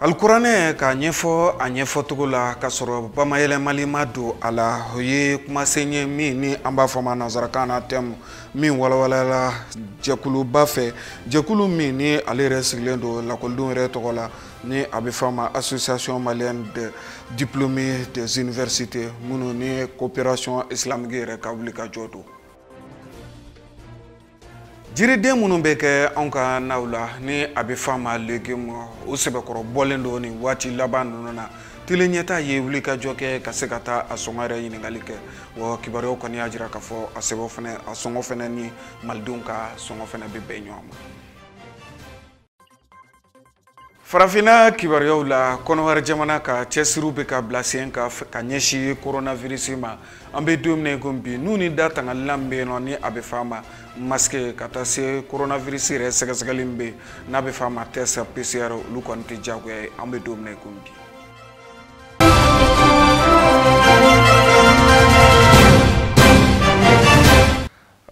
Alkuranɛ ka ɲɛfɔ a ɲɛfɔcogo la ka sɔrɔ bamayɛlɛmali ma don a la o ye kumasen ye min ni an b'a fɔ ma nanzarakan na thème min walawalala jɛkuluba fɛ jɛkulu min ni ale yɛrɛ sigilen don lakɔlidenw yɛrɛ tɔgɔ la ni a bɛ fɔ a ma association malienne des diplômés des universités minnu ni coopération islamique yɛrɛ ka wuli ka jɔ don. Jiriden minnu bɛ kɛ anw ka naw la ni a bɛ fɔ a ma légume o sɛbɛkɔrɔ bɔlen don nin waati laban ninnu na tile ɲɛta ye wuli ka jɔ kɛ ka se ka taa a sɔngɔ yɛrɛ ɲininkali kɛ wa kibaruyaw kɔni y'a jira k'a fɔ a sɔngɔ fɛnɛ ni malidenw ka sɔngɔ fɛnɛ bɛ bɛn ɲɔgɔn ma. Farafinna kibaruyaw la kɔnɔwari jamana ka cɛsiriw bɛ ka bila sen ka ɲɛsin coronavirus ma an bɛ don min ko bi n'u ni da tangalilan bɛ yen nɔ ni a bɛ fɔ a ma masque ka taa se coronavirus yɛrɛ sɛgɛsɛgɛli min bɛ yen n'a bɛ fɔ a ma test PCR olu kɔni tɛ diyagoya ye an bɛ don min ko bi.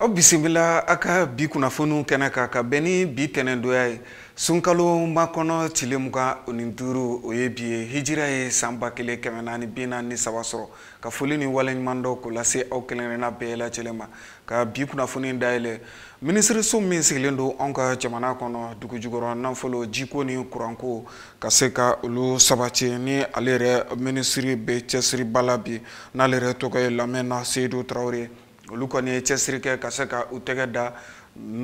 Aw bisimila a ka bi kunnafoniw kɛnɛ kan ka bɛn ni bi tɛnɛndonya ye sunkalo makɔnɔ tile 25 o ye bi ye hijira ye san 1443 sɔrɔ ka foli ni waleɲuman dɔ k'o lase aw kelenkelenna bɛɛ lajɛlen ma ka bi kunnafoni dayɛlɛ minisiriso min sigilen don anw ka jamana kɔnɔ dugu jukɔrɔ nafolo jiko ni kuranko ka se ka olu sabati ni ale yɛrɛ minisiri bɛ cɛsiriba la bi n'ale yɛrɛ tɔgɔ ye Lamɛna Seydou Traoré olu kɔni ye cɛsiri kɛ ka se ka u tɛgɛ da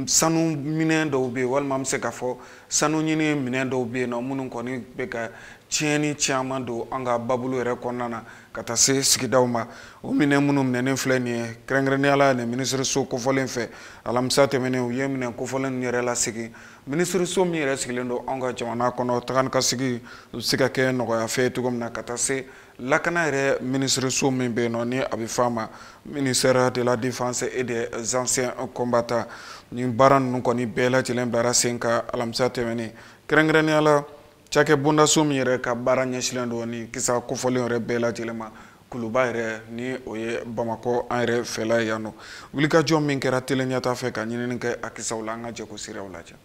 sanu minɛn dɔw bɛ yen walima an bɛ se ka fɔ sanu ɲini minɛn dɔw bɛ yen nɔ minnu kɔni bɛ ka tiɲɛni caman don an ka babulu yɛrɛ kɔnɔna na ka taa se sigidaw ma o minɛn minnu minɛnen filɛ nin ye kɛrɛnkɛrɛnnenya la nin minisiriso kofɔlen fɛ alamisa tɛmɛnen u ye minɛn kofɔlen ninnu yɛrɛ lasegin minisiriso min yɛrɛ sigilen don an ka jamana kɔnɔ taga ni ka sigi u bɛ se ka kɛ nɔgɔya fɛ cogo min na ka taa se lakana yɛrɛ minisiriso min bɛ yen nɔ ni a bɛ fɔ a ma ministère de la défense et des anciens combattants nin baara ninnu kɔni bɛɛ lajɛlen bilara sen ka alamisa tɛmɛnen kɛrɛnkɛrɛnnenya la cakɛ bondaso min yɛrɛ ka baara ɲɛsilen don ni kisa kofɔlen yɛrɛ bɛɛ lajɛlen ma kuluba yɛrɛ ni o ye Bamakɔ an yɛrɛ fɛla yan nɔ wulikajɔ min kɛra tele ɲɛta fɛ ka ɲinini kɛ a kisaw la an ka jɛ ko siraw lajɛ.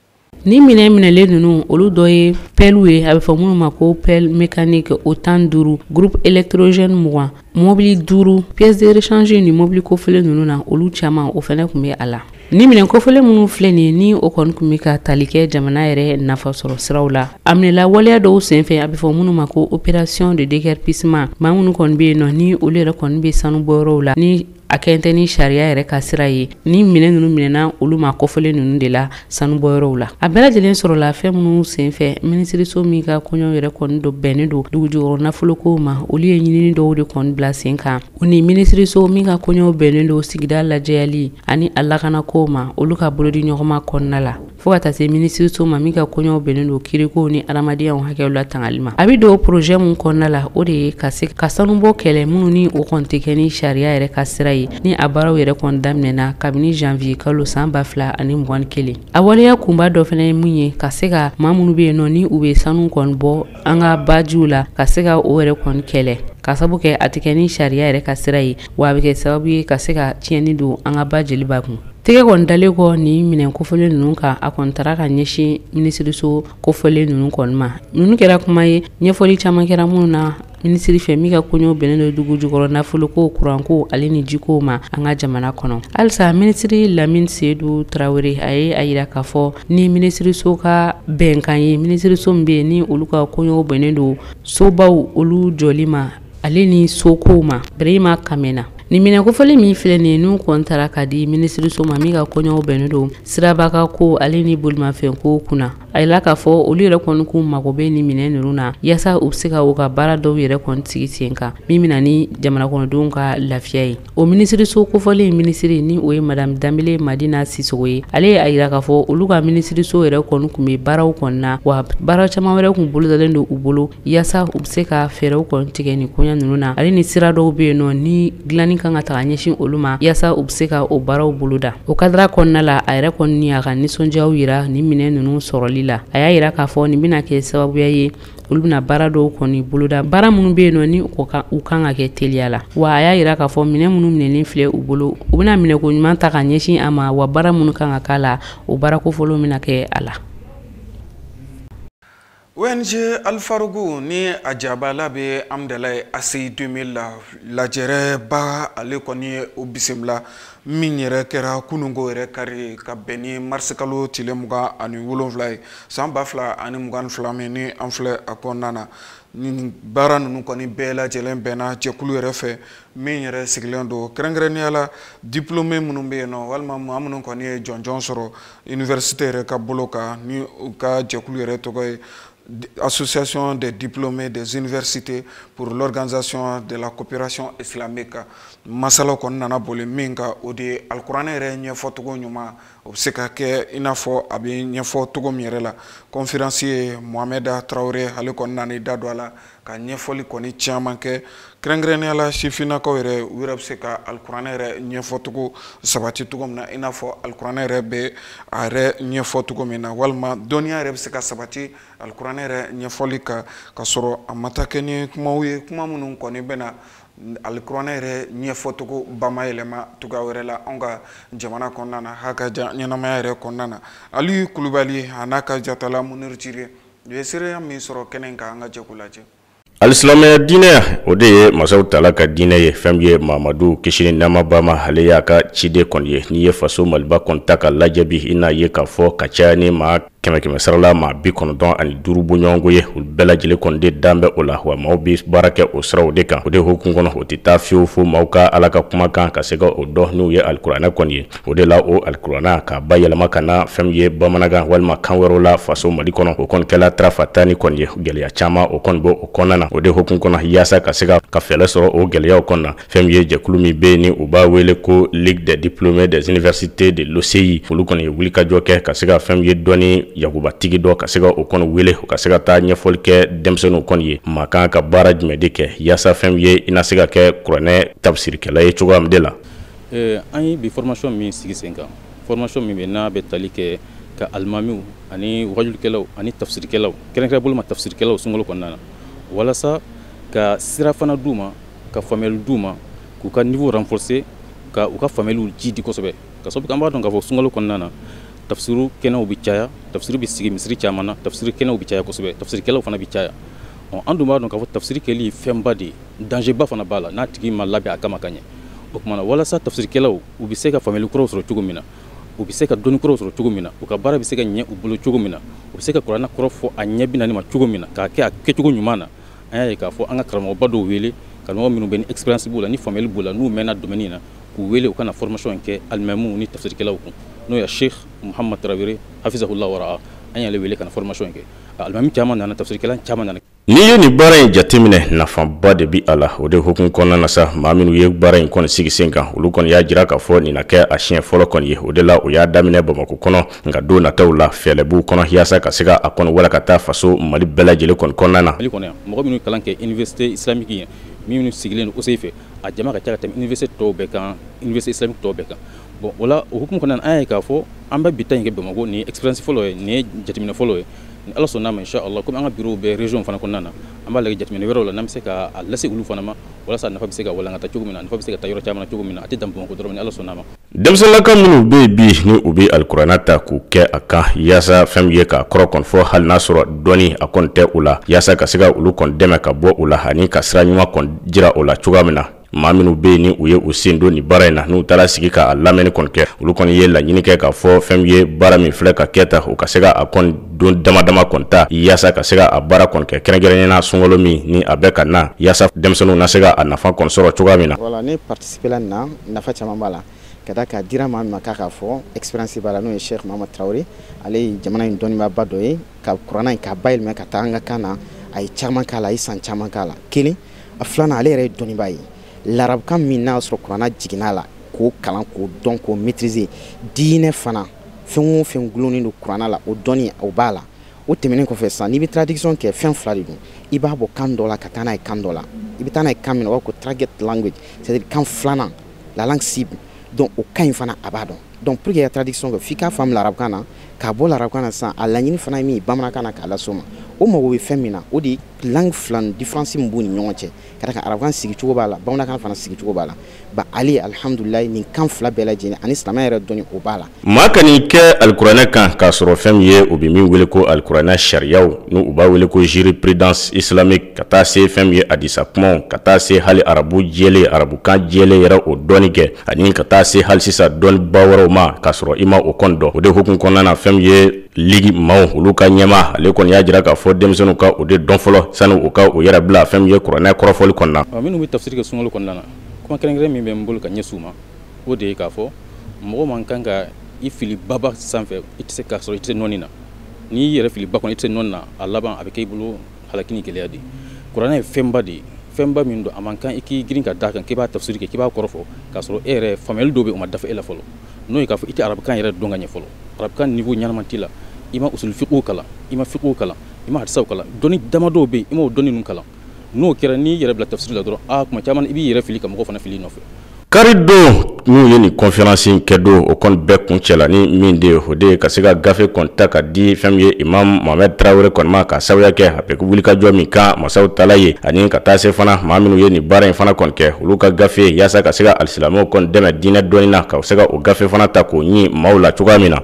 Ni minɛlen ninnu olu dɔ ye pelle ye a bɛ fɔ minnu ma ko pelle mécanique o 15 groupe électrogène 20 mobili 5 pièces de rechange ni mobili kofɔlen ninnu na olu caman o fɛnɛ kun bɛ a la. Ni minɛn kofɔlen minnu filɛ nin ni o kɔni kun bɛ ka tali kɛ jamana yɛrɛ nafa sɔrɔ siraw la a minɛla waleya dɔw senfɛ a bɛ fɔ minnu ma ko opération de déguerpissement maa minnu kɔni bɛ yen nɔ ni olu yɛrɛ kɔni bɛ sanu bɔyɔrɔw la ni a kɛn tɛ ni sariya yɛrɛ ka sira ye ni minɛn ninnu minɛna olu ma kɔfɔlen ninnu de la sanu bɔyɔrɔw la a bɛɛ lajɛlen sɔrɔla fɛn minnu senfɛ minisiriso min ka kɔɲɔ yɛrɛ kɔni dɔ bɛnnen don dugu jukɔrɔ nafolokow ma olu ye ɲinini dɔw de kɔni bila sen kan o ni minisiriso min ka kɔɲɔ bɛnnen don sigida lajɛyali ani a lakanako ma olu ka bolodi ɲɔgɔnma kɔnɔna la fo ka taa se minisiriso ma min ka kɔɲɔ bɛnnen don kirikow ni adamadenyaw hakɛw la tangali ma a bɛ don projet mun kɔnɔna la o de ye ka se ka sanubɔ kɛlɛ minnu ni o kɔni tɛ kɛ ni sariya yɛrɛ ka sira ye ni a baaraw yɛrɛ kɔni daminɛna kabini janvier kalo san 2021 a waleya kunba dɔ fɛnɛ ye mun ye ka se ka maa minnu bɛ yen nɔ ni u bɛ sanu kɔni bɔ an ka bajiw la ka se ka o yɛrɛ kɔni kɛlɛ ka sabu kɛ a tɛ kɛ ni sariya yɛrɛ ka sira ye wa a bɛ kɛ sababu ye ka se ka tiɲɛni don an ka ba jeliba kun tɛgɛ kɔni dalen kɔ ni minɛn kofɔlen ninnu kan a kɔni taara ka ɲɛsin minisiriso kofɔlen ninnu kɔni ma ninnu kɛra kuma ye ɲɛfɔli caman kɛra minnu na minisiri fɛ min ka kɔɲɔ bɛnnen don dugu jukɔrɔ nafoloko kuranko ale ni jiko ma an ka jamana kɔnɔ halisa minisiri Lamine Seydou Traoré a ye a yira k'a fɔ ni minisiriso ka bɛnkan ye minisiriso min bɛ yen ni olu ka kɔɲɔ bɛnnen don sobaw olu jɔli ma ale ni sokow ma Birahima Kamena ni minɛn kofɔlen min filɛ nin ye n'u kɔntara ka di minisiriso ma min ka kɔɲɔw bɛnnen don sirabaka ko ale ni bolimafɛn ko kunna a yira k'a fɔ olu yɛrɛ kɔni k'u mago bɛ ni minɛn ninnu na yaasa u bɛ se ka u ka baara dɔw yɛrɛ kɔni sigi sen kan min bɛna ni jamana kɔnɔdenw ka lafiya ye o minisiriso kofɔlen minisiri ni o ye madame Dambele Madina Sisoko ye ale ye a yira k'a fɔ olu ka minisiriso yɛrɛ kɔni kun bɛ baaraw kɔni na wa baara caman wɛrɛ kun bolodalen don u bolo yaasa u bɛ se ka fɛɛrɛw kɔni tigɛ ni kɔɲɔ ninnu na ale ni sira dɔw bɛ yen nɔ ni dilanni kan ka taga ɲɛsin olu ma yaasa u bɛ se ka o baaraw boloda. O kadira kɔnɔna la a yɛrɛ kɔni ni a ka nisɔndiyaw yira nin minɛn ninnu sɔrɔli la. A y'a yira k'a fɔ nin bɛna kɛ sababuya ye olu bɛna baara dɔw kɔni boloda, baara minnu bɛ yen nɔ ni u kan ka kɛ teliya la. Wa a y'a yira k'a fɔ minɛn minnu minɛlen filɛ u bolo u bɛna minɛko ɲuman ta ka ɲɛsin a ma, wa baara minnu kan ka k'a la o baara kofɔlenw bɛna kɛ a la. ONG Alfarougu ni a jabala bɛ Amdalaye ACI 2000 la lajɛrɛba ale kɔni ye o bisimila min yɛrɛ kɛra kunungo yɛrɛ kari ka bɛn ni mars kalo tile 27 ye san 2022 min ni an filɛ a kɔnɔna na. Ni baara ninnu kɔni bɛɛ lajɛlen bɛnna jɛkulu yɛrɛ fɛ min yɛrɛ sigilen don kɛrɛnkɛrɛnnenya la diplômé minnu bɛ yen nɔ walima maa minnu kɔni ye jɔnjɔn sɔrɔ université yɛrɛ ka bolo kan ni u ka jɛkulu yɛrɛ tɔgɔ ye Association des diplômés des universités pour l'organisation de la coopération islamique. Masala kɔni nana boli min kan o de ye alikuranɛ yɛrɛ ɲɛfɔcogo ɲuman o bɛ se ka kɛ i n'a fɔ a bɛ ɲɛfɔ cogo min yɛrɛ la. Conférencier Mohameda Traoré ale kɔni nana i da don a la ka ɲɛfɔli kɔni caman kɛ kɛrɛnkɛrɛnnenya la sifinnakaw yɛrɛ u yɛrɛ bɛ se ka alikuranɛ yɛrɛ ɲɛfɔcogo sabati cogo min na i n'a fɔ alikuranɛ yɛrɛ bɛ a yɛrɛ ɲɛfɔ cogo min na walima dɔnniya yɛrɛ bɛ se ka sabati alikuranɛ yɛrɛ ɲɛfɔli kan ka sɔrɔ a ma taa kɛ ni kumaw ye kuma minnu kɔni bɛ na alikuranɛ yɛrɛ ɲɛfɔcogo bamayɛlɛma cogoya wɛrɛ la anw ka jamana kɔnɔna na hakaja ɲɛnamaya yɛrɛ kɔnɔna na. Ali Kulubali a n'a ka jatala Muniru Cire u ye seereya min sɔrɔ kɛnɛ kan an ka jɛ k'u lajɛ. Alisilamɛya diinɛ o de ye masaw tala ka diinɛ ye fɛn ye Mamadu kisi ni nɛɛma b'a ma ale y'a ka ciden kɔni ye n'i ye faso Maliba kɔni ta ka lajɛ bi i n'a ye k'a fɔ ka caya ni maa 100 sarala maa 95 bɔɲɔgɔnko ye olu bɛɛ lajɛlen kɔni de dan bɛ o la wa maaw bɛ baara kɛ o siraw de kan o de hukumu kɔnɔ o tɛ taa fiyewu fo maaw ka Ala ka kumakan ka se ka o dɔn n'u ye alikuranɛ kɔni ye o de la o alikuranɛ ka bayɛlɛma ka na fɛn ye bamanankan walima kan wɛrɛw la faso Mali kɔnɔ o kɔni kɛla tarafata kɔni ye gɛlɛya caman o kɔni bɔ o kɔnɔna na o de hukumu kɔnɔ yaasa ka se ka fɛɛrɛ sɔrɔ o gɛlɛyaw kɔnɔ na fɛn ye jɛkulu min bɛ ni u b'a wele ko Ligue des diplômés des universités de l'OCI olu kɔni ye wulikajɔ kɛ ka se ka fɛn ye dɔnni yakubatigi dɔ ka se ka o kɔni wele o ka se ka taa ɲɛfɔli kɛ denmisɛnninw kɔni ye maa kan ka baara jumɛn de kɛ yaasa fɛn ye i na se ka kɛ kuranɛ tafsirikɛla ye cogoya min de la. An ye bi formation min sigi sen kan formation min bɛ n'a bɛ tali kɛ ka alimamiw ani wajulukɛlaw ani tafsirikɛlaw kɛrɛnkɛrɛnnen bolo ma tafsirikɛlaw sunkalo kɔnɔna na walasa ka sira fana d'u ma ka faamuyali d'u ma k'u ka niveau renforcer ka u ka faamuyaliw jidi kosɛbɛ ka sababu kɛ an b'a dɔn k'a fɔ sunkalo kɔnɔna na tafsiru kɛnɛw bɛ caya tafsiru bɛ sigi misiri caman na tafsiri kɛnɛw bɛ caya kosɛbɛ tafsirikɛlaw fana bɛ caya an dun b'a dɔn k'a fɔ tafsiri kɛli fɛnba de ye dangerba fana b'a la n'a tigi ma labɛn a kama ka ɲɛ o tuma na walasa tafsirikɛlaw u bɛ se ka faamuyali kuraw sɔrɔ cogo min na u bɛ se ka dɔnni kuraw sɔrɔ cogo min na u ka baara bɛ se ka ɲɛ u bolo cogo min na u bɛ se ka kuranɛ kɔrɔ fɔ a ɲɛ 40 ma cogo min na k'a kɛ a kɛcogo ɲuman na an y'a ye k'a fɔ an ka karamɔgɔba dɔw wele karamɔgɔ minnu bɛ ni expérience b'u la ni faamuyali b'u la n'u mɛnna domaine in na k'u wele u kana formation kɛ alimamiw ni tafsirikɛlaw kun n'o ye Cheikh Mohamad Traoré hafizahullah wara'a an y'ale wele kana formation kɛ alimami caman nana tafsirikɛla caman nana. N'i ye nin baara in jateminɛ nafaba de bi a la o de hukumu kɔnɔna na sa maa minnu ye baara in kɔni sigi sen kan olu kɔni y'a jira k'a fɔ nin na kɛ a siɲɛ fɔlɔ kɔni ye o de la o y'a daminɛ Bamakɔ kɔnɔ nka don nataw la fɛɛrɛ b'u kɔnɔ yaasa ka se ka a kɔni wala ka taa faso Mali bɛɛ lajɛlen kɔni kɔnɔna na. Mali kɔnɔ yan mɔgɔ minnu kalan kɛ université islamique ye minnu sigilen don OCI fɛ a jama ka ca ka tɛmɛ université tɔw bɛɛ kan université islamique tɔw bɛɛ kan bon o la o hukumu kɔnɔna na an y'a ye k'a fɔ an bɛ bi ta in kɛ Bamakɔ nin ye expérience fɔlɔ ye nin ye jateminɛ fɔlɔ ye ni Ala sɔnn'a ma inshallah comme an ka bureau bɛ région fana kɔnɔna na an b'a lajɛ jateminɛ wɛrɛw la n'an bɛ se ka a lase olu fana ma walasa nafa bɛ se ka walankata cogo min na nafa bɛ se ka taa yɔrɔ caman cogo min na a tɛ dan Bamakɔ dɔrɔn ni Ala sɔnn'a ma. Denmisɛnninlaka minnu bɛ yen bi ni u bɛ alikuranɛ ta k'u kɛ a kan yaasa fɛn ye k'a kɔrɔ kɔni fɔ hali n'a sɔrɔ dɔnni a kɔni tɛ u la yaasa ka se ka olu kɔni dɛmɛ ka bɔ u la ani ka sira ɲuman kɔni jira o la cogoya min na. Maa minnu bɛ yen ni u ye u sen don nin baara in na n'u taara sigi k'a lamɛnni kɔni kɛ olu kɔni ye laɲini kɛ k'a fɔ fɛn ye baara min filɛ ka kɛ ta u ka se ka a kɔni don dama dama kɔni ta yaasa ka se ka a baara kɔni kɛ kɛrɛnkɛrɛnnenya sunkalo min ni a bɛ ka na yaasa denmisɛnninw na se ka a nafa kɔni sɔrɔ cogoya min na. Voilà ne participer la nin na nafa caman b'a la ka da ka dira maa min ma k'a fɔ expérience b'a la n'o ye Cheikh Mohamad Traoré ale ye jamana in dɔnnibaba dɔ ye ka kuranɛ in ka bayɛlɛma ka taa an ka kan na a ye caman k'a la a ye san caman k'a la kelen a filanan ale yɛrɛ ye dɔnnibaa ye l'arabukan min n'a sɔrɔ kuranɛ jiginn'a la k'o kalan k'o dɔn k'o maîtriser diinɛ fana fɛn o fɛn gulonnen don kuranɛ la o dɔnni o b'a la o tɛmɛnen kɔfɛ sisan n'i bɛ traduction kɛ fɛn fila de don i b'a bɔ kan dɔ la ka taa n'a ye kan dɔ la i bɛ taa n'a ye kan min na o b'a ko target language c'est-à-dire kan filanan la langue cible donc o kan in fana a b'a dɔn donc pour que ka traduction kɛ f'i k'a faamu l'arabukan na k'a bɔ l'arabukan na sisan a laɲini fana ye min ye bamanankan na k'a las'o ma o mago bɛ fɛn min na o de langue filan différence min b'u ni ɲɔgɔn cɛ ka da kan arabukan sigicogo b'a la bamanankan fana sigicogo b'a la ba ale alhamdulilayi nin kan fila bɛɛ lajɛlen ani silamɛ yɛrɛ dɔnni o b'a la maa ka nin kɛ alikuranɛ kan k'a sɔrɔ fɛn min ye u bɛ min wele ko alikuranɛ sariyaw n'u u b'a wele ko jurisprudence islamique ka taa se fɛn min ye hadisa kumaw ka taa se hali arabu jɛlen arabukan jɛlen yɛrɛ o dɔɔni kɛ ani ka taa se hali sisan dɔɔniba wɛrɛw ma k'a sɔrɔ i ma o kɔni dɔn o de hukumu kɔnɔna na fɛn min ye ligi maaw olu ka ɲɛma ale kɔni y'a jira k'a fɔ denmisɛnninw ka o de dɔn fɔlɔ sani u ka o yɛrɛ bila fɛn min ye kuranɛ kɔrɔfɔli kɔnɔna minnu bɛ tafsiri kɛ sunkalo kɔnɔna na kuma kɛrɛnkɛrɛn min bɛ n bolo ka ɲɛsin u ma o de ye k'a fɔ mɔgɔ man kan ka i fili baba sanfɛ i tɛ se k'a sɔrɔ i tɛ se nɔɔni na n'i y'i yɛrɛ fili ba kɔnɔ i tɛ se nɔɔni na a laban a bɛ kɛ i bolo halaki ni gɛlɛya de ye kuranɛ ye fɛnba de ye fɛnba min don a man kan i k'i girin ka d'a kan k'i b'a tafsiri kɛ k'i b'a kɔrɔfɔ k'a sɔrɔ e yɛrɛ faamuyali dɔw bɛ o ma dafa e la fɔlɔ n'o ye k'a fɔ i tɛ arabukan yɛrɛ dɔn ka ɲɛ fɔlɔ arabukan niveau ɲɛnama t'i la i ma usul fiqhu kalan i ma fiqhu kalan i ma hadisaw kalan dɔnni damadɔw bɛ yen i ma o dɔnni ninnu kalan n'o kɛra n'i yɛrɛ bila tafsiri la dɔrɔn kuma caman i b'i yɛrɛ fili ka mɔgɔw fana fili nɔfɛ kari don n'u ye nin conférence in kɛ don o kɔni bɛɛ kun cɛla ni min de o de ka se ka gafe kɔni ta ka di fɛn min ye imam Mohamed Traoré kɔni ma ka sababuya kɛ a bɛ wulikajɔ min kan masaw tala ye ani ka taa se fana maa minnu ye nin baara in fana kɔni kɛ olu ka gafe yaasa ka se ka alisilamɛw kɔni dɛmɛ diinɛ dɔɔni na ka se ka o gafe fana ta k'o ɲi maaw la cogoya min na.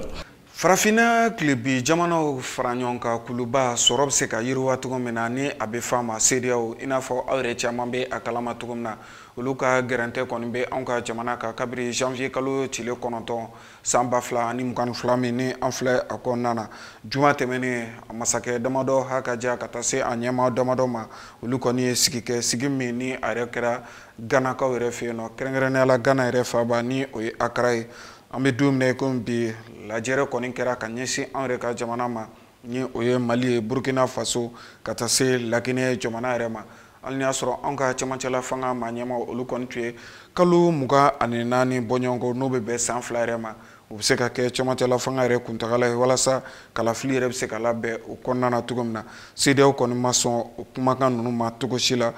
Farafinna tilebi jamanaw fara ɲɔgɔn kan kuluba sɔrɔ bɛ se ka yiriwa cogo min na ni a bɛ f'a ma CEDEAO i n'a fɔ aw yɛrɛ caman bɛ a kalama cogo min na olu ka gɛrɛntɛ kɔni bɛ anw ka jamana kan kabiri janvier kalo tile 9 san 2022 min ni an filɛ a kɔnɔna na juma tɛmɛnen masakɛ damadɔ ha ka ja ka taa se a ɲɛmaa damadɔ ma olu kɔni ye sigi kɛ sigi min ni a yɛrɛ kɛra Ganakaw yɛrɛ fɛ yen nɔ kɛrɛnkɛrɛnnenya la Gana yɛrɛ faaba ni o ye Accra ye an bɛ don min na komi bi lajɛrɛ kɔni kɛra ka ɲɛsin an yɛrɛ ka jamana ma ni o ye Mali ye Burkina Faso ka taa se Laginɛ jamana yɛrɛ ma hali ni y'a sɔrɔ anw ka cɛmancɛla fanga maa ɲɛma olu kɔni tun ye kalo 24 bɔɲɔgɔnko n'o bɛ bɛn san 2 yɛrɛ ma u bɛ se ka kɛ cɛmancɛla fanga yɛrɛ kuntagala ye walasa kalafili yɛrɛ bɛ se ka labɛn o kɔnɔna na cogo min na CEDEAO kɔni ma sɔn o kumakan ninnu ma cogo si la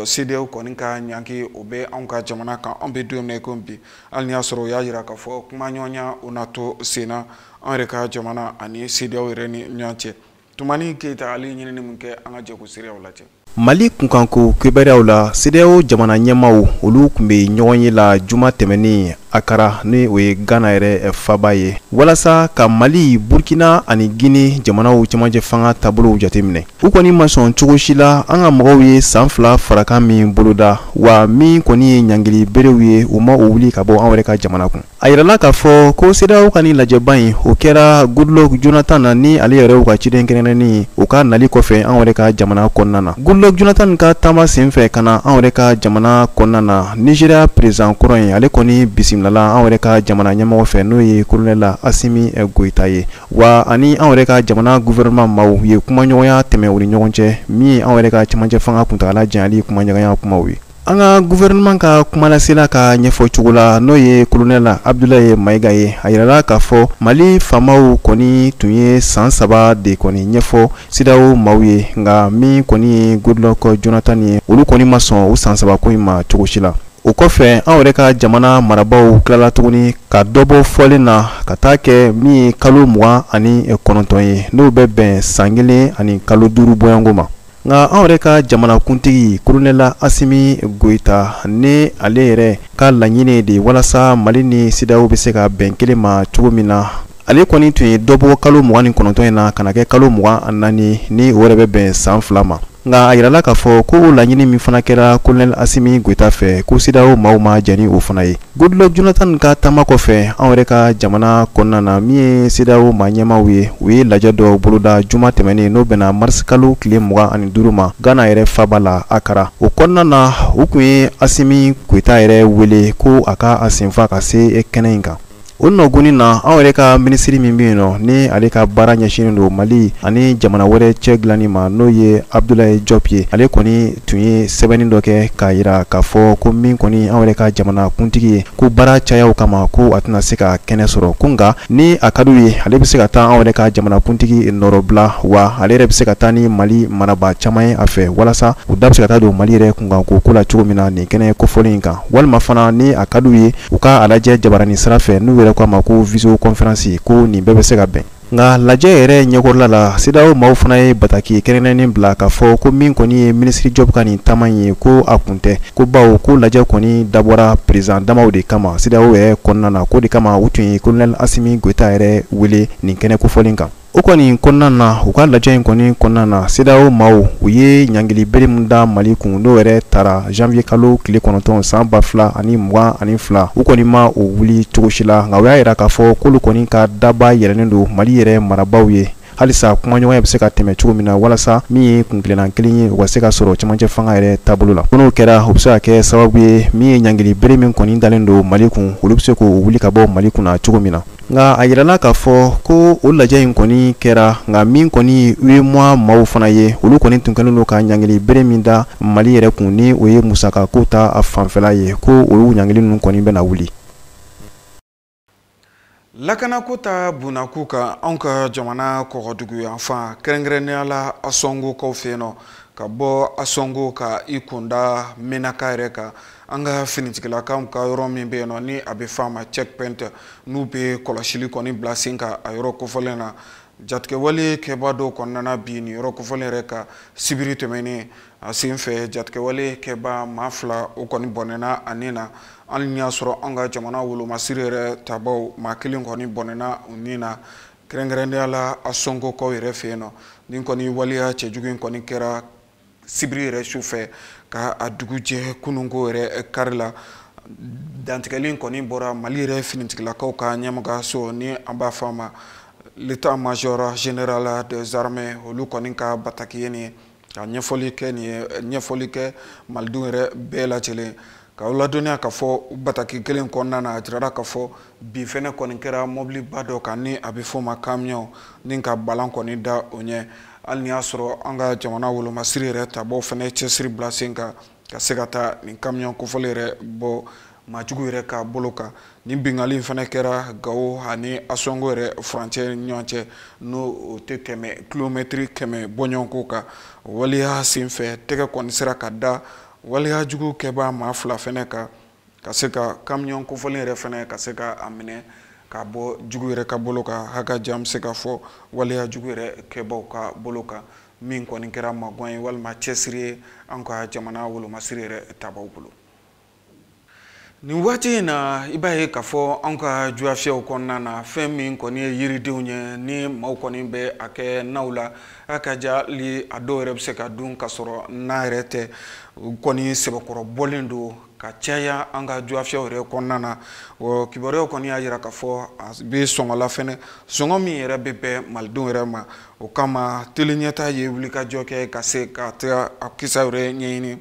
CEDEAO kɔni ka ɲanki o bɛ anw ka jamana kan an bɛ don min na komi bi hali ni y'a sɔrɔ o y'a jira k'a fɔ kuma ɲɔgɔnya o na to sen na an yɛrɛ ka jamana ani CEDEAO yɛrɛ ni ɲɔgɔn cɛ Tumani Keyita ale ɲinini min kɛ an ka jɛkulu seereyaw lajɛ. Mali kunkanko kibaruyaw la CEDEAO jamana ɲɛmaaw olu tun bɛ ɲɔgɔn ye la juma tɛmɛnen Accra ni o ye Ghana yɛrɛ faba ye walasa ka Mali, Burkina ani Guinée jamanaw cɛmancɛ fanga taabolow jateminɛ u kɔni ma sɔn cogo si la an ka mɔgɔw ye san 2 farakan min boloda wa min kɔni ye ɲangili berew ye u ma o wuli ka bɔ an yɛrɛ ka jamana kun a yirala k'a fɔ ko CEDEAO ka ni lajɛba in o kɛra Goodluck Jonathan na ni ale yɛrɛ ka ciden kɛrɛnkɛrɛnnen u ka nali kɔfɛ an yɛrɛ ka jamana kɔnɔna na Goodluck Jonathan ka taama senfɛ ka na an yɛrɛ ka jamana kɔnɔna na Nigeria président kɔrɔ in ale kɔni bisimilala an yɛrɛ ka jamana ɲɛmɔgɔ fɛ n'o ye Colonel Assimi Goïta ye wa ani an yɛrɛ ka jamana gouvernement maaw ye kumaɲɔgɔnya tɛmɛ u ni ɲɔgɔn cɛ min ye an yɛrɛ ka cɛmancɛ fanga kuntagala janyali kumaɲɔgɔnya kumaw ye an ka gouvernement ka kumalasela ka ɲɛfɔ cogo la n'o ye Colonel Abdoulaye Maïga ye a yirala k'a fɔ Mali faamaw kɔni tun ye san 3 de kɔni ɲɛfɔ CEDEAO maaw ye nka min kɔni ye Goodluck Jonathan ye olu kɔni ma sɔn o san 3 ko in ma cogo si la o kɔfɛ an yɛrɛ ka jamana marabaw tilala tuguni ka dɔbɔ fɔlen na ka taa kɛ min ye kalo 29 ye n'o bɛ bɛn san 1 ani kalo 5 bɔɲɔgɔnko ma nka an yɛrɛ ka jamana kuntigi Colonel Assimi Goïta ne ale yɛrɛ ka laɲini de walasa Mali ni CEDEAO bɛ se ka bɛn kelen ma cogo min na ale kɔni tun ye dɔbɔ kalo 29 in na ka na kɛ kalo 24 ni o yɛrɛ bɛ bɛn san 2 ma nka a yirala k'a fɔ ko laɲini min fana kɛra Colonel Assimi Goïta fɛ ko CEDEAO maaw ma jɛn ni o fana ye Goodluck Jonathan ka taama kɔfɛ an yɛrɛ ka jamana kɔnɔna na min ye CEDEAO maa ɲɛmaaw ye u ye lajɛ dɔ boloda juma tɛmɛnen n'o bɛnna mars kalo tile 25 ma Ghana yɛrɛ faba la Accra o kɔnɔna na u tun ye Assimi Goïta yɛrɛ wele ko a ka a senfa ka se kɛnɛ in kan o nɔguni na anw yɛrɛ ka minisiri min bɛ yen nɔ ni ale ka baara ɲɛsinnen don Mali ani jamana wɛrɛ cɛ dilanni ma n'o ye Abdoulaye Diop ye. Ale kɔni tun ye sɛbɛnni dɔ kɛ k'a yira k'a fɔ ko min kɔni anw yɛrɛ ka jamana kuntigi ye ko baara cayaw kama ko a tɛna se ka kɛnɛ sɔrɔ ko nka ni a ka d'u ye ale bɛ se ka taa anw yɛrɛ ka jamana kuntigi nɔrɔbila wa ale yɛrɛ bɛ se ka taa ni Mali maraba caman ye a fɛ walasa u da bɛ se ka taa don Mali yɛrɛ kunkan ko la cogo min na nin kɛnɛ kofɔlen in kan walima fana ni a ka d'u ye u ka a lajɛ jabarani sira fɛ n'u yɛrɛ k'a ma ko visioconférence ko nin bɛɛ bɛ se ka bɛn. Nga lajɛ yɛrɛ ɲɛkɔrɔla la CEDEAO maaw fana ye bataki kɛrɛnkɛrɛnnen bila k'a fɔ ko min kɔni ye minisiri Diop ka nin taama ye ko a kun tɛ ko bawo ko lajɛ kɔni dabɔra président damaw de kama CEDEAO yɛrɛ kɔnɔna na ko de kama u tun ye colonel Assimi Goïta yɛrɛ wele nin kɛnɛ kofɔlen kan. O kɔni kɔnɔna na u ka lajɛ in kɔni kɔnɔna na CEDEAO maaw u ye ɲangili bere min da Mali kun n'o yɛrɛ taara janvier kalo tile 9 san 2022 u kɔni ma o wuli cogo si la nka u y'a yira k'a fɔ k'olu kɔni ka daba yɛlɛnnen don Mali yɛrɛ marabaw ye halisa kumaɲɔgɔnya bɛ se ka tɛmɛ cogo min na walasa min ye kuntilenna kelen ye u ka se ka sɔrɔ cɛmancɛ fanga yɛrɛ taabolo la. N'o kɛra u bɛ se ka kɛ sababu ye min ye ɲangili bere min kɔni dalen don Mali kun olu bɛ se k'o wuli ka bɔ Mali kunna cogo min na. Nga a yirala k'a fɔ ko o lajɛ in kɔni kɛra nka min kɔni UEMOA maaw fana ye olu kɔni tun kɛlen don ka ɲangili bere min da Mali yɛrɛ kun ni o ye musaka ko ta a fanfɛla ye ko olu ɲangili ninnu kɔni bɛna wuli. Lakanako ta bunako kan anw ka jamana kɔgɔdugu yan fan kɛrɛnkɛrɛnnenya la Asongokaw fɛ yen nɔ ka bɔ Asongo ka i kunda Menaka yɛrɛ kan an ka finitigilakaw ka yɔrɔ min bɛ yen nɔ ni a bɛ f'a ma checkpoint n'u bɛ kɔlɔsili kɔni bila sen kan a yɔrɔ kofɔlen na jatigɛwale kɛbaa dɔw kɔnɔna bi nin yɔrɔ kofɔlen yɛrɛ ka sibiri tɛmɛnen a sen fɛ jatigɛwale kɛbaa maa 2 o kɔni bɔnɛna ani na hali ni y'a sɔrɔ an ka jamana wolomasiri yɛrɛ tabaw maa 1 kɔni bɔnɛna u ni na kɛrɛnkɛrɛnnenya la Asongokaw yɛrɛ fɛ yen nɔ nin kɔni waleya cɛjugu in kɔni kɛra sibiri yɛrɛ su fɛ ka a dugu jɛ kununko yɛrɛ kari la dantigɛli kɔni bɔra Mali yɛrɛ finitigilakaw ka ɲɛmɔgɔyaso ni an b'a fɔ a ma l'état-major général des armées olu kɔni ka bataki ye nin ye ka ɲɛfɔli kɛ malidenw yɛrɛ bɛɛ lajɛlen ka ladɔnniya k'a fɔ bataki kelen kɔnɔna na a jirala k'a fɔ bi fɛnɛ kɔni kɛra mobiliba dɔ kan ni a bɛ fɔ o ma camion ni ka balan kɔni da o ɲɛ hali ni y'a sɔrɔ an ka jamana wolomasiri yɛrɛ tabaw fɛnɛ cɛsiri bila sen kan ka se ka taa nin camion kofɔli yɛrɛ bɔ maajugu yɛrɛ ka bolo kan nin bingali fɛnɛ kɛra Gao ani Asongo yɛrɛ furancɛ ni ɲɔgɔn cɛ n'o o tɛ tɛmɛ kilomɛtiri 100 bɔɲɔgɔnko kan waleya sen fɛ tɛgɛ kɔni sera ka da waleya jugu kɛbaa maa 2 fɛnɛ kan ka se ka camion kofɔlen yɛrɛ fɛnɛ ka se ka a minɛ ka bɔ jugu yɛrɛ ka bolo kan hakaja se ka fɔ waleya jugu yɛrɛ kɛbaw ka bolo kan min kɔni kɛra magɔn ye walima cɛsiri ye an ka jamana wolomasiri yɛrɛ tabaw bolo. Nin waati in na i b'a ye k'a fɔ an ka juafiyɛw kɔnɔna na fɛn min kɔni ye yiridenw ye ni maaw kɔni bɛ a kɛ naw la a ka jali a dɔw yɛrɛ bɛ se ka dun ka sɔrɔ n'a yɛrɛ tɛ u kɔni sɛbɛkɔrɔ bɔlen don ka caya an ka juafiyɛw yɛrɛ kɔnɔna na o kibaruyaw kɔni y'a jira k'a fɔ a bɛ sɔngɔ la fɛnɛ sɔngɔ min yɛrɛ bɛ bɛn malidenw yɛrɛ ma o kama teleɲɛta ye wulikajɔ kɛ ka se ka taa a kisa yɛrɛ ɲɛɲini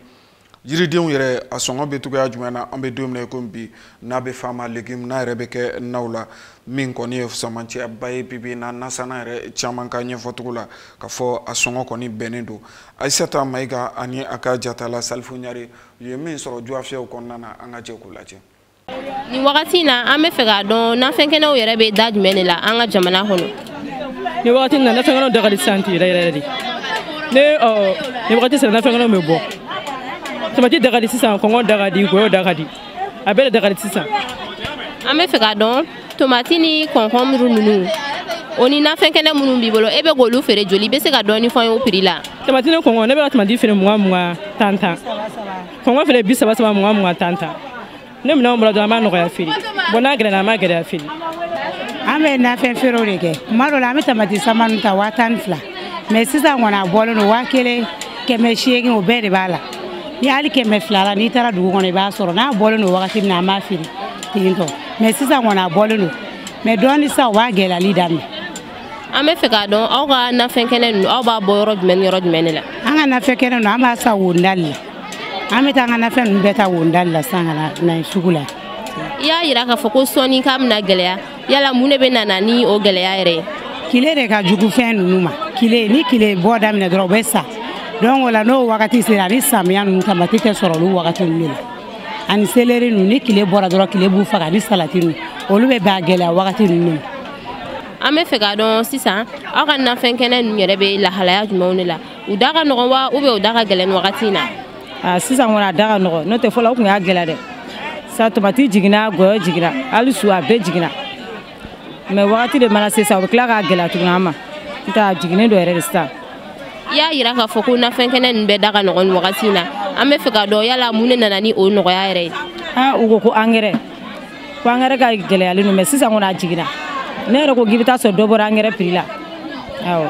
yiridenw yɛrɛ a sɔngɔ bɛ cogoya jumɛn na an bɛ don min na ko bi n'a bɛ f'a ma légume n'a yɛrɛ bɛ kɛ naw la min kɔni ye samantiyaba ye bibi na nasana yɛrɛ caman ka ɲɛfɔcogo la ka fɔ a sɔngɔ kɔni bɛnnen don Aissata Mayiga ani a ka jatala Salifu Ɲare u ye min sɔrɔ juafiyɛw kɔnɔna na an ka jɛ k'u lajɛ. Nin wagati in na an bɛ fɛ k'a dɔn nafɛnkɛnɛw yɛrɛ bɛ da jumɛn de la an ka jamana kɔnɔ. Nin wagati in na nafɛnkɛnɛw da ka di sisan yɛrɛ yɛrɛ de nin wagati sera nafɛnkɛnɛw bɛ bɔ tamati da ka di sisan kɔngɔ da ka di goyo da ka di a bɛɛ da ka di sisan. An bɛ fɛ k'a dɔn tomati ni kɔnkɔnburu ninnu o ni nafɛnkɛnɛ minnu b'i bolo e bɛ k'olu feere joli i bɛ se ka dɔɔni fɔ an ye o prix la. Tamati ni kɔngɔ ne bɛ ka tamati feere 20 10 kɔngɔ feere 30 20 10 ne minɛnw bɔra dɔrɔn an b'a nɔgɔya feere bon n'a gɛlɛyara an b'a gɛlɛya feere. An bɛ nafɛn feerew de kɛ tuma dɔw la an bɛ tamati samanu ta 12 mais sisan kɔni a bɔlen don 1000 180 o bɛɛ de b'a la. Ni hali 200 la n'i taara dugu kɔnɔ i b'a sɔrɔ n'a bɔlen don wagati min na an b'a feere ten tɔ mais sisan kɔni a bɔlen don mais dɔɔni sisan u b'a gɛlɛyali daminɛ. An bɛ fɛ k'a dɔn aw ka nafɛnkɛnɛ ninnu aw b'a bɔ yɔrɔ jumɛn ni yɔrɔ jumɛn de la. An ka nafɛnkɛnɛ ninnu an b'a san Wondali la an bɛ taa an ka nafɛn ninnu bɛɛ ta Wondali la sisan ka na sugu la. I y'a yira k'a fɔ ko sɔɔni k'a bɛna gɛlɛya yala mun de bɛ nana ni o gɛlɛya yɛrɛ ye kile de ka jugu fɛn ninnu ma kile ni kile bɔ daminɛ dɔrɔn u bɛ sa donc o la n'o wagati sera ni samiya ninnu tamati tɛ sɔrɔ olu wagati ninnu la ani seleri ninnu ni kile bɔra dɔrɔn kile b'u faga ni salati ninnu olu bɛ bɛn a gɛlɛya wagati ninnu ma. an bɛ fɛ k'a dɔn sisan aw ka nafɛn kɛnɛ ninnu yɛrɛ bɛ lahalaya jumɛnw de la u da ka nɔgɔn wa ou bien u da ka gɛlɛn wagati in na. sisan kɔni a da ka nɔgɔn n'o tɛ fɔlɔ o tun y'a gɛlɛya dɛ sa tomati jiginna gɔyɔ jiginna hali su a bɛɛ jiginna mais wagati de mana se sisan u bɛ tila k'a gɛlɛya tuguni an ma n'o tɛ a jiginnen dɔ yɛrɛ de sisan. i y'a yira k'a fɔ ko nafɛn kɛnɛ ninnu bɛɛ da ka nɔgɔn nin wagati in na an bɛ fɛ k'a dɔn yala mun de nana ni o nɔgɔya yɛrɛ ye. u ko angɛrɛ ko angɛrɛ ka gɛlɛyalen don mais sisan kɔni a jiginna ne yɛrɛ ko k'i bɛ taa sɔrɔ dɔ bɔra angɛrɛ prix la awɔ.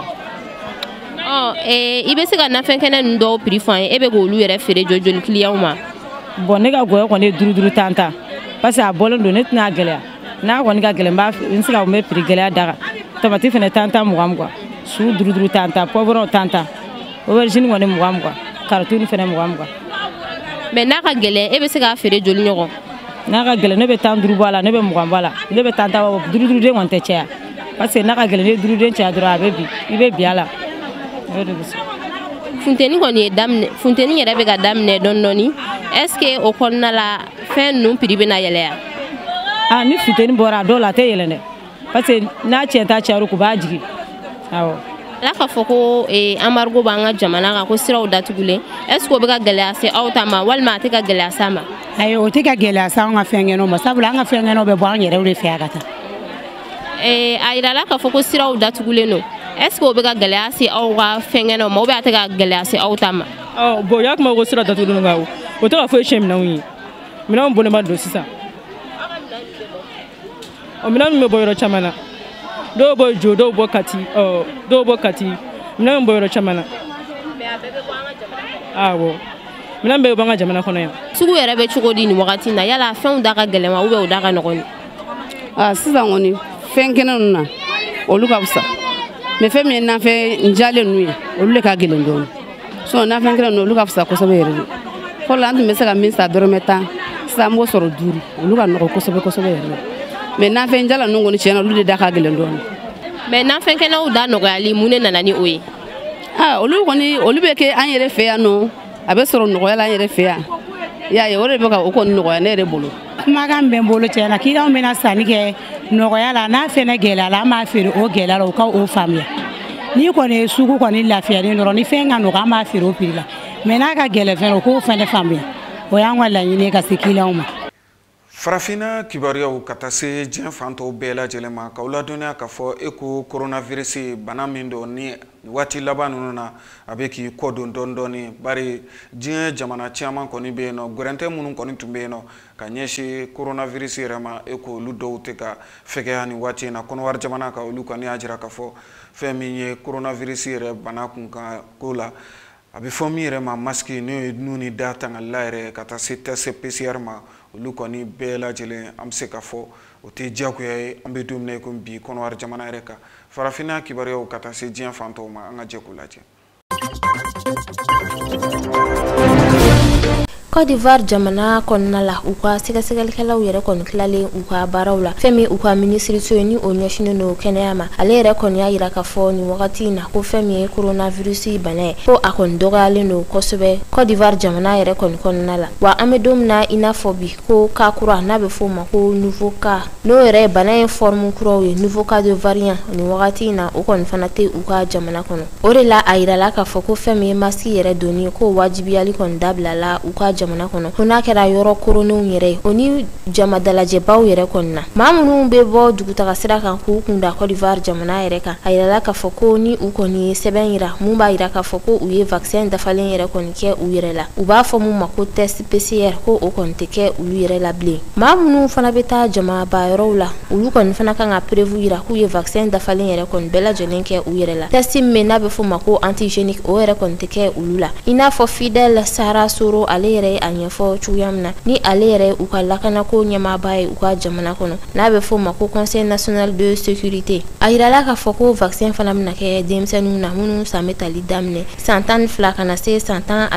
i bɛ se ka nafɛn kɛnɛ ninnu dɔw prix fɔ an ye e bɛ k'olu yɛrɛ feere joli client ma. bon ne ka gɔyɔ kɔni ye 5 tan parce que a bɔlen don ne tɛna gɛlɛya n'a kɔni ka gɛlɛn n se ka n bɛ prix gɛlɛya da kan tomati fana tan 20 su 5 tan poivron tan aubergine kɔni 20 carotte fana 20. mais n'a ka gɛlɛn e bɛ se k'a feere joli ɲɔgɔn. n'a ka gɛlɛn ne bɛ 15 bɔ a la ne bɛ 20 bɔ a la ne bɛ 5 den kɔni tɛ caya parce que n'a ka gɛlɛn ne 5 den caya dɔrɔn a bɛ bi i bɛ bi a la. funteni kɔni ye daminɛ funteni yɛrɛ bɛ ka daminɛ dɔɔni est ce que o kɔnɔna la fɛn ninnu prix bɛna yɛlɛya. ni funteni bɔra a dɔw la a tɛ yɛlɛn dɛ parce que n'a cɛnta cayara u b'a jigin awɔ. ala k'a fɔ ko embargo b'an ka jamana kan ko siraw datugulen est ce que o bɛ ka gɛlɛya se aw ta ma walima a tɛ ka gɛlɛya s'a ma. ayi o tɛ ka gɛlɛya se an ka fɛnkɛnɛw ma sabula an ka fɛnkɛnɛw bɛ bɔ an yɛrɛw de fɛ yan ka taa. a yirala k'a fɔ ko siraw datugulen don est ce que o bɛ ka gɛlɛya se aw ka fɛnkɛnɛw ma ou bien a tɛ ka gɛlɛya se aw ta ma. bon y'a kuma ko sira datugulen don o tɛ ka foyi tiɲɛ minɛnw ye minɛnw bɔlen don sisan minɛn min bɛ bɔ yɔrɔ caman na dɔw bɔ jo dɔw bɔ kati dɔw bɔ kati minɛn min bɔ yɔrɔ caman na. awɔ minɛn bɛɛ bɛ bɔ an ka jamana kɔnɔ yan. sugu yɛrɛ bɛ cogo di nin wagati in na yala fɛnw da ka gɛlɛn wa ou bien u da ka nɔgɔn. sisan kɔni fɛn kɛnɛ ninnu na olu ka fisa mais fɛn min ye nafɛn njalen ninnu ye olu de ka gɛlɛn dɔɔnin sinon nafɛn kɛnɛ ninnu olu ka fisa kosɛbɛ yɛrɛ de fɔlɔ an tun bɛ se ka min san dɔrɔmɛ 10 sisan an b'o sɔrɔ 5 olu ka nɔgɔn kosɛbɛ yɛrɛ de mais nafɛn njala ninnu kɔni tiɲɛna olu de da ka gɛlɛn dɔɔnin. mais nafɛn kɛnɛw da nɔgɔyali mun de nana ni o ye. olu kɔni olu bɛ kɛ an yɛrɛ fɛ yan nɔ a bɛ sɔrɔ nɔgɔya la an yɛrɛ fɛ yan y'a ye o de bɛ ka o kɔni nɔgɔya ne yɛrɛ bolo. kumakan bɛ n bolo tiɲɛna kiliyanw bɛna sanni kɛ nɔgɔya la n'a fɛnɛ gɛlɛya la an b'a feere o gɛlɛya la u ka o faamuya ni kɔni ye sugu kɔni lafiyalen dɔrɔn ni fɛn ka nɔgɔ an b'a feere o prix la mais n'a ka gɛlɛn fɛnɛ o k'o fɛnɛ faamuya o y'an ka laɲini ye ka se kiliyanw ma. farafinna kibaruyaw ka taa se diɲɛ fan tɔw bɛɛ lajɛlen ma k'aw ladɔnniya k'a fɔ e ko coronavirus bana min don ni waati laban ninnu na a bɛ k'i kɔdon dɔɔni bari diɲɛ jamana caman kɔni bɛ yen nɔ gɛrɛntɛ minnu kɔni tun bɛ yen nɔ ka ɲɛsin coronavirus yɛrɛ ma e ko olu dɔw tɛ ka fɛgɛya nin waati in na kɔnɔwari jamana kan olu kɔni y'a jira k'a fɔ fɛn min ye coronavirus yɛrɛ bana kun kan ko la a bɛ fɔ min yɛrɛ ma masque n'o ye nu ni da tangalila yɛrɛ ka taa se test PCR ma olu kɔni bɛɛ lajɛlen an bɛ se ka fɔ o tɛ diyagoya ye an bɛ don min na komi bi kɔnɔwari jamana yɛrɛ kan farafinna kibaruyaw ka taa se diɲɛ fan tɔw ma an ka jɛ k'u lajɛ. Côte d'Ivoire jamana kɔnɔna la u ka sɛgɛsɛgɛlikɛlaw yɛrɛ kɔni tilalen u ka baaraw la fɛn min u ka minisiriso ye ni o ɲɛsinnen don kɛnɛya ma ale yɛrɛ kɔni y'a yira k'a fɔ nin wagati in na ko fɛn min ye coronavirus bana ye ko a kɔni dɔgɔyalen don kosɛbɛ Côte d'Ivoire jamana yɛrɛ kɔni kɔnɔna la wa an bɛ don min na i n'a fɔ bi ko cas kura n'a bɛ fɔ o ma ko nouveau cas n'o yɛrɛ ye bana ye forme kuraw ye nouveau cas de variant nin wagati in na o kɔni fana tɛ u ka jamana kɔnɔ o de la a yirala k'a fɔ ko fɛn min ye masque yɛrɛ donni ko wajibiyali kɔni dabilala u ka jamana kɔnɔ ko n'a kɛra yɔrɔ koronenw yɛrɛ ye o ni jama dalajɛbaw yɛrɛ kɔni na maa minnu bɛ bɔ dugutaga sira kan k'u kunda Côte d'Ivoire jamana yɛrɛ kan a yirala k'a fɔ ko ni u kɔni ye sɛbɛn yira mun b'a yira k'a fɔ ko u ye vaccin dafalen yɛrɛ kɔni kɛ u yɛrɛ la u b'a fɔ mun ma ko test PCR ko o kɔni tɛ kɛ olu yɛrɛ la bilen maa minnu fana bɛ taa jamaba yɔrɔw la olu kɔni fana kan ka prévu yira k'u ye vaccin dafalen yɛrɛ kɔni bɛɛ lajɛlen kɛ u yɛrɛ la test min n'a bɛ fɔ ma ko antigenique o yɛrɛ kɔni tɛ kɛ olu la i n'a fɔ Fidel Sara Soro ale yɛrɛ ye a ɲɛfɔ cogoya min na ni ale yɛrɛ u ka lakanako ɲɛmaaba ye u ka jamana kɔnɔ n'a bɛ fɔ ma ko Conseil national de sécurité a yirala k'a fɔ ko vaccin fana bɛna kɛ denmisɛnninw na minnu san bɛ tali daminɛ san 12 ka na se san 17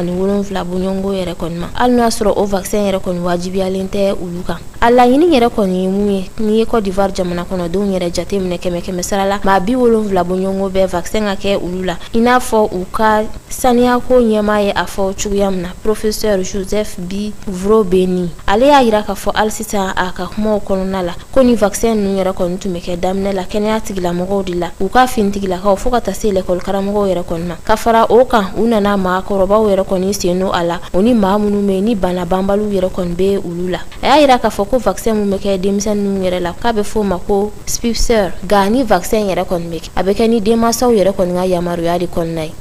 bɔɲɔgɔnko yɛrɛ kɔni ma hali n'a sɔrɔ o vaccin yɛrɛ kɔni wajibiyalen tɛ olu kan a laɲini yɛrɛ kɔni ye mun ye ni ye Côte d'Ivoire jamana kɔnɔdenw yɛrɛ jate minɛ kɛmɛ sara la maa 70 bɔɲɔgɔnko bɛɛ vaccin ka kɛ olu la i n'a fɔ u ka saniya ko ɲɛmaa ye a fɔ cogoya min na professeur Joseph B. Vrobeni ale y'a yira k'a fɔ hali sisan a ka kumaw kɔnɔna la ko ni vaccin ninnu yɛrɛ kɔni tun bɛ kɛ daminɛ la kɛnɛya tigilamɔgɔw de la u ka fintigilakaw fo ka taa se l'école karamɔgɔw yɛrɛ kɔni ma ka fara o kan u nana maakɔrɔbaw yɛrɛ kɔni sen don a la o ni maa minnu bɛ ni bana banbaliw yɛrɛ kɔni bɛ olu la a y'a yira k'a fɔ ko vaccin mun bɛ kɛ denmisɛnninw yɛrɛ la k'a bɛ fɔ o ma ko Spipser nka ni vaccin yɛrɛ kɔni bɛ kɛ a bɛ kɛ ni denmansaw yɛrɛ kɔni ka yamaruya de kɔnɔna ye.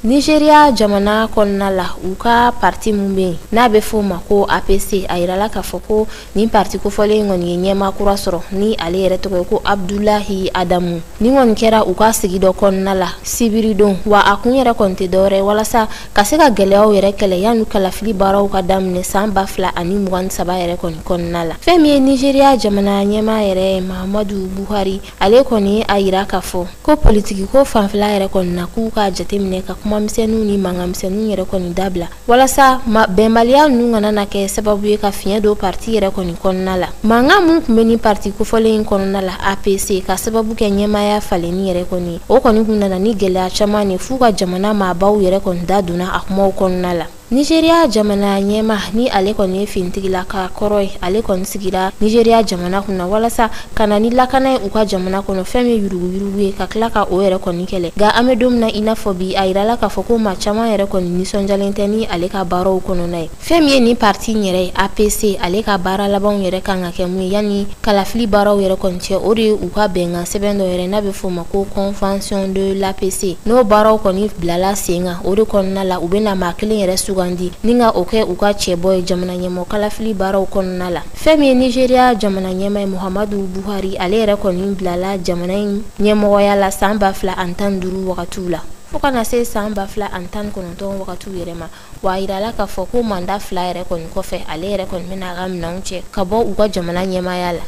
Nigeria jamana kɔnɔna la u ka parti mun bɛ yen n'a bɛ fɔ o ma ko APC a yirala k'a fɔ ko nin parti kofɔlen kɔni ye ɲɛmaa kura sɔrɔ ni ale yɛrɛ tɔgɔ ye ko Abdulahi Adamu ni kɔni kɛra u ka sigi dɔ kɔnɔna la sibiri don wa a kun yɛrɛ kɔni tɛ dɔwɛrɛ walasa ka se ka gɛlɛyaw yɛrɛ kɛlɛ yanni kalafili baaraw ka daminɛ san 2023 yɛrɛ kɔni kɔnɔna la fɛn min ye Nigeria jamana ɲɛmaa yɛrɛ ye Muhammadu Buhari ale kɔni a yira k'a fɔ ko politiki ko fanfɛla yɛrɛ kɔni na k'u ka jateminɛ ka kuma misɛnninw ni mankanmisɛnninw yɛrɛ kɔni dabila walasa bɛnbaliya ninnu kana na kɛ sababu ye ka fiɲɛ don parti yɛrɛ kɔni kɔnɔna la mankan mun tun bɛ ni parti kofɔlen in kɔnɔna la APC ka sababu kɛ ɲɛmaaya falenni yɛrɛ kɔni o kɔni kun nana ni gɛlɛya caman de f'u ka jamana maabaw yɛrɛ kɔni da donna a kumaw kɔnɔna la Nigeria jamana ɲɛma ni ale kɔni ye fintigila ka kɔrɔ ye ale kɔni sigira Nigeria jamana kunna walasa kana ni lakana ye u ka jamana kɔnɔ fɛn min yuruguyurugu ye ka tila ka o yɛrɛ kɔni kɛlɛ nka an bɛ don min na i n'a fɔ bi a yirala k'a fɔ ko maa caman yɛrɛ kɔni nisɔndiyalen tɛ ni ale ka baaraw kɔnɔna ye fɛn min ye ni parti yɛrɛ ye APC ale ka baara labanw yɛrɛ kan ka kɛ mun ye yanni kalafili baaraw yɛrɛ kɔni cɛ o de ye u ka bɛnkan sɛbɛn dɔ yɛrɛ n'a bɛ fɔ o ma ko convention de l'APC n'o baaraw kɔni bilala sen kan o de kɔnɔna la u bɛna maa kelen yɛrɛ sugandi ni ka o kɛ u ka cɛbɔ ye jamana ɲɛmɔgɔ kalafili baaraw kɔnɔna la fɛn min ye Nigeria jamana ɲɛmaa ye Muhammadu Buhari ale yɛrɛ kɔni bilala jamana in ɲɛmɔgɔya la san 2015 wagatiw la fo kana se san 2019 wagatiw yɛrɛ ma wa a yirala k'a fɔ ko manda 2 yɛrɛ kɔni kɔfɛ ale yɛrɛ kɔni bɛna a ka minɛnw cɛ ka bɔ u ka jamana ɲɛmaaya la.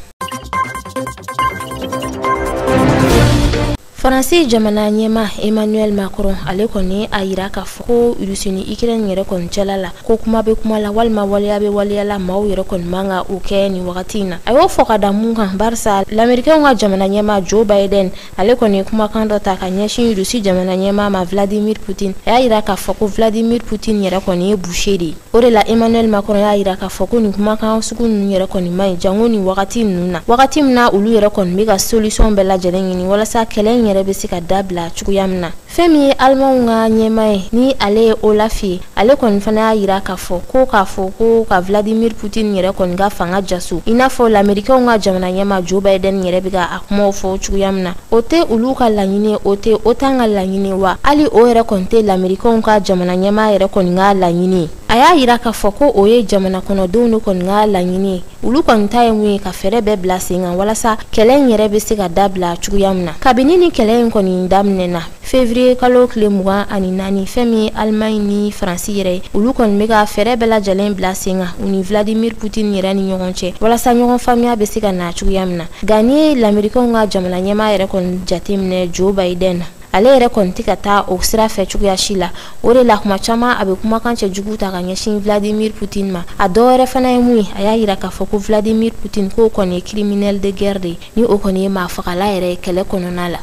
Faransi jamana ɲɛma Emmanuel Macron ale kɔni a yira k'a fɔ ko Russie ni Ukraine yɛrɛ kɔni cɛla la ko kuma bɛ kuma la walima waleya bɛ waleya la maaw yɛrɛ kɔni man ka o kɛ nin wagati in na a y'o fɔ ka da mun kan barisa l'Américain ka jamana ɲɛma Joe Biden ale kɔni ye kumakan dɔ ta ka ɲɛsin Russie jamana ɲɛma ma Vladimir Putin a y'a yira k'a fɔ ko Vladimir Putin yɛrɛ kɔni ye boucher de ye o de la Emmanuel Macron y'a yira k'a fɔ ko nin kumakan sugu ninnu yɛrɛ kɔni man ɲi jango nin wagati ninnu na wagati min na olu yɛrɛ kɔni bɛ ka solution bɛɛ lajɛlen ɲini walasa kɛlɛ in yɛrɛ bɛ se ka dabila cogoya min na fɛn min ye Almanw ka ɲɛmaa ye ni ale ye Olaf ye ale kɔni fana y'a yira k'a fɔ ko ka Vladimir Putin yɛrɛ kɔni ka fanga jaso i n'a fɔ l'Américain ka jamana ɲɛmaa Joe Biden yɛrɛ bɛ ka a kumaw fɔ cogoya min na o tɛ olu ka laɲini o t'an ka laɲini wa hali o yɛrɛ kɔni tɛ l'Américain ka jamana ɲɛmaa yɛrɛ kɔni ka laɲini a y'a yira k'a fɔ ko o ye jamana kɔnɔdenw de kɔni ka laɲini ye olu kɔni ta ye mun ye ka fɛɛrɛ bɛɛ bila sen kan walasa kɛlɛ in yɛrɛ bɛ se ka dabila cogoya min na kabini ni kɛlɛ in kɔni daminɛna février kalo tile 24 fɛn min ye Allemagne ni Faransi yɛrɛ ye olu kɔni bɛ ka fɛɛrɛ bɛɛ lajɛlen bila sen kan u ni Vladimir Putin yɛrɛ ni ɲɔgɔn cɛ walasa ɲɔgɔn faamuya bɛ se ka na cogoya min na nka ni ye l'Américain ka jamana ɲɛmaa yɛrɛ kɔni jateminɛ Joe Biden ale yɛrɛ kɔni tɛ ka taa o sira fɛ cogoya si la o de la kuma caman a bɛ kumakan cɛjugu ta ka ɲɛsin Vladimir Putin ma a dɔwɛrɛ fana ye mun ye a y'a yira k'a fɔ ko Vladimir Putin k'o kɔni ye criminel de guerre de ye ni o kɔni ye maafagala yɛrɛ ye kɛlɛ kɔnɔna la.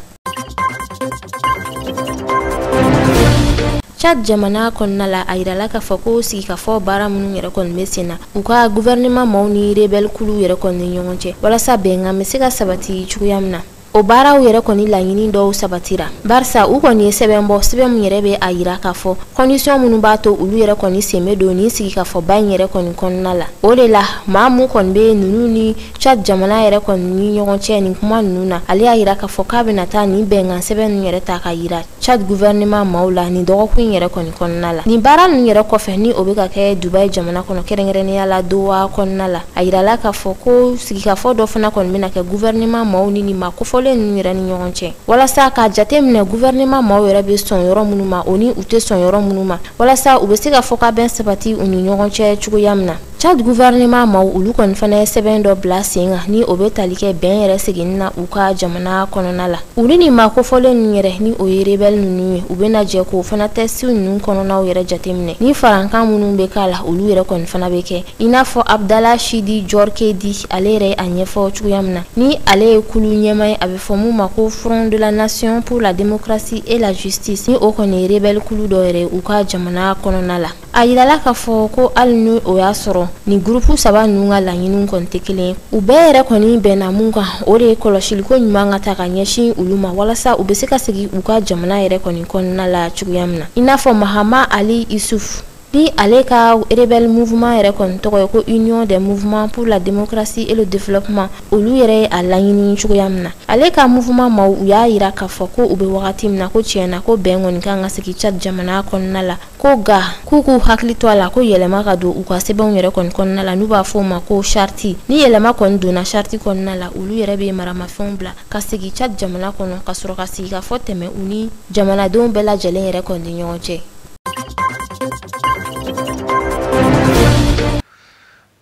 Chad jamana kɔnɔna la a yirala k'a fɔ ko sigikafɔ baara minnu yɛrɛ kɔni bɛ sen na u ka gouvernement maaw ni rebelle kulu yɛrɛ kɔni ni ɲɔgɔn cɛ walasa bɛnkan bɛ se ka sabati cogoya min na o baaraw yɛrɛ kɔni laɲini dɔw sabatira barisa u kɔni ye sɛbɛn bɔ sɛbɛn min yɛrɛ bɛ a yira k'a fɔ condition minnu b'a to olu yɛrɛ kɔni sen bɛ don ni sigikafɔba in yɛrɛ kɔni kɔnɔna la o de la maa mun kɔni bɛ ninnu ni Chad jamana yɛrɛ kɔni ni ɲɔgɔn cɛ nin kuma ninnu na ale y'a yira k'a fɔ k'a bɛna taa nin bɛnkan sɛbɛn ninnu yɛrɛ ta ka yira Chad gouvernement maaw la nin dɔgɔkun in yɛrɛ kɔni kɔnɔna la nin baara ninnu yɛrɛ kɔfɛ ni o bɛ ka kɛ Dubai jamana kɔnɔ kɛrɛnkɛrɛnnenya la Doha kɔnɔna la a yirala k'a fɔ ko sigikafɔ dɔ fana kɔni bɛna kɛ gouvernement maaw ni nin maa kofɔlen ninnu yɛrɛ ni ɲɔgɔn cɛ walasa ka jate minɛ gouvernement maaw yɛrɛ bɛ sɔn yɔrɔ minnu ma o ni u tɛ sɔn yɔrɔ minnu ma walasa u bɛ se ka fɔ ka bɛn sabati u ni ɲɔgɔn cɛ cogoya min na Chad gouvernement ma olu kɔni fana ye sɛbɛn dɔ bila sen kan ni o bɛ tali kɛ bɛn yɛrɛ seginni na u ka jamana kɔnɔna la. Olu ni maa kofɔlen ninnu yɛrɛ ni o ye rebelle ninnu ye u bɛna jɛ k'o fana tɛsiw ninnu kɔnɔnaw yɛrɛ jateminɛ ni farankan minnu bɛ k'a la olu yɛrɛ kɔni fana bɛ kɛ i n'a fɔ Abdallah Chidi Djorkedi ale yɛrɛ a ɲɛfɔ cogoya min na ni ale ye kulu ɲɛma ye a bɛ fɔ mun ma ko Front de la Nation pour la démocratie et la justice ni o kɔni ye rebelle kulu dɔ yɛrɛ u ka jamana kɔnɔna la. A yirala k'a fɔ ko hali ni o y'a sɔrɔ ni groupe saba ninnu ka laɲiniw kɔni tɛ kelen ye u bɛɛ yɛrɛ kɔni bɛnna mun kan o de ye kɔlɔsiliko ɲuman ka ta ka ɲɛsin olu ma walasa u bɛ se ka segin u ka jamana yɛrɛ kɔni kɔnɔna la cogoya min na i n'a fɔ Mahama Ali Issouf ni ale ka rebelle mouvement yɛrɛ kɔni tɔgɔ ye ko Union des mouvements pour la démocratie et le développement olu yɛrɛ ye a laɲini cogoya min na ale ka mouvement ma u y'a yira k'a fɔ ko u bɛ wagati min na ko tiɲɛna ko bɛn kɔni kan ka sigi Tchad jamana kɔnɔna la ko ga k'u k'u hakili to a la ko yɛlɛma ka don u ka sɛbɛnw yɛrɛ kɔni kɔnɔna la n'u b'a fɔ o ma ko charte ni yɛlɛma kɔni donna charte kɔnɔna la olu yɛrɛ bɛ maramafɛnw bila ka sigi Tchad jamana kɔnɔ ka sɔrɔ ka sigi ka fɔ tɛmɛ u ni jamanadenw bɛɛ lajɛlen yɛrɛ kɔni ni ɲɔgɔn cɛ.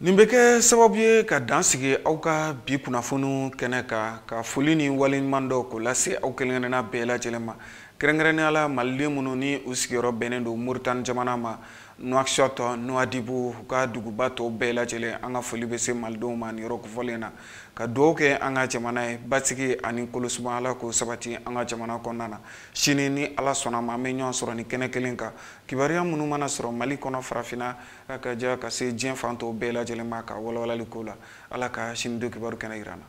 Nin bɛ kɛ sababu ye ka dansigi aw ka bi kunnafoni kɛnɛ ka foli ni waleɲuman dɔ k'o lase aw kelenkelenna bɛɛ lajɛlen ma kɛrɛnkɛrɛnnenya la maliden minnu ni u sigiyɔrɔ bɛnnen don Moritani jamana ma Nouakchott Nouadhibou u ka duguba tɔw bɛɛ lajɛlen an ka foli bɛ se malidenw ma nin yɔrɔ kofɔlen na ka dugawu kɛ an ka jamana ye basigi ani kolosuma Ala k'o sabati an ka jamana kɔnɔna na sini ni Ala sɔnna ma an bɛ ɲɔgɔn sɔrɔ ni kɛnɛ kelen kan kibaruya minnu mana sɔrɔ Mali kɔnɔ farafinna ka diya ka se diɲɛ fan tɔw bɛɛ lajɛlen ma ka walawalali ko la Ala ka sini do kibaru kɛnɛ yir'an na.